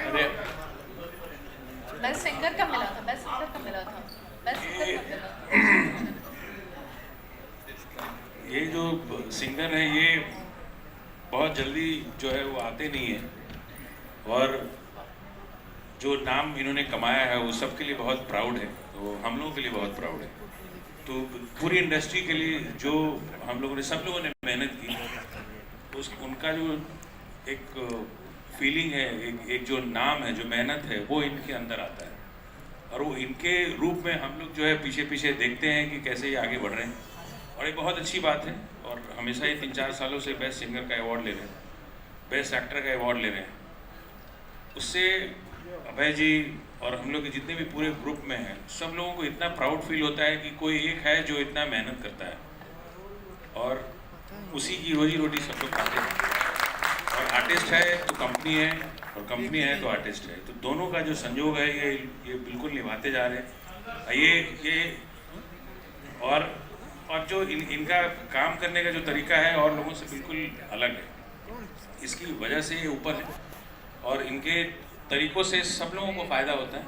अरे best singer का मिला था, बेस्ट सिंगर का मिला था, बेस्ट सिंगर का मिला था। ये जो सिंगर है ये बहुत जल्दी जो है वो आते नहीं है, और जो नाम इन्होंने कमाया है वो सबके लिए बहुत प्राउड है, तो हम लोगों के लिए बहुत प्राउड है। तो पूरी इंडस्ट्री के लिए जो हम लोगों ने, सब लोगों ने मेहनत की, तो उनका जो एक फीलिंग है, एक जो नाम है, जो मेहनत है, वो इनके अंदर आता है, और वो इनके रूप में हम लोग जो है पीछे पीछे देखते हैं कि कैसे ये आगे बढ़ रहे हैं, और ये बहुत अच्छी बात है। और हमेशा ही 3-4 सालों से बेस्ट सिंगर का अवार्ड ले रहे हैं, बेस्ट एक्टर का अवार्ड ले रहे हैं। उससे अभय जी और हम लोग के जितने भी पूरे ग्रुप में हैं, सब लोगों को इतना प्राउड फील होता है कि कोई एक है जो इतना मेहनत करता है, और उसी की रोजी रोटी सब लोग खाते हैं। और आर्टिस्ट है तो कंपनी है, और कंपनी है तो आर्टिस्ट है, तो दोनों का जो संयोग है ये बिल्कुल निभाते जा रहे हैं। ये और जो इनका काम करने का जो तरीका है और लोगों से बिल्कुल अलग है, इसकी वजह से ये ऊपर है, और इनके तरीकों से सब लोगों को फ़ायदा होता है।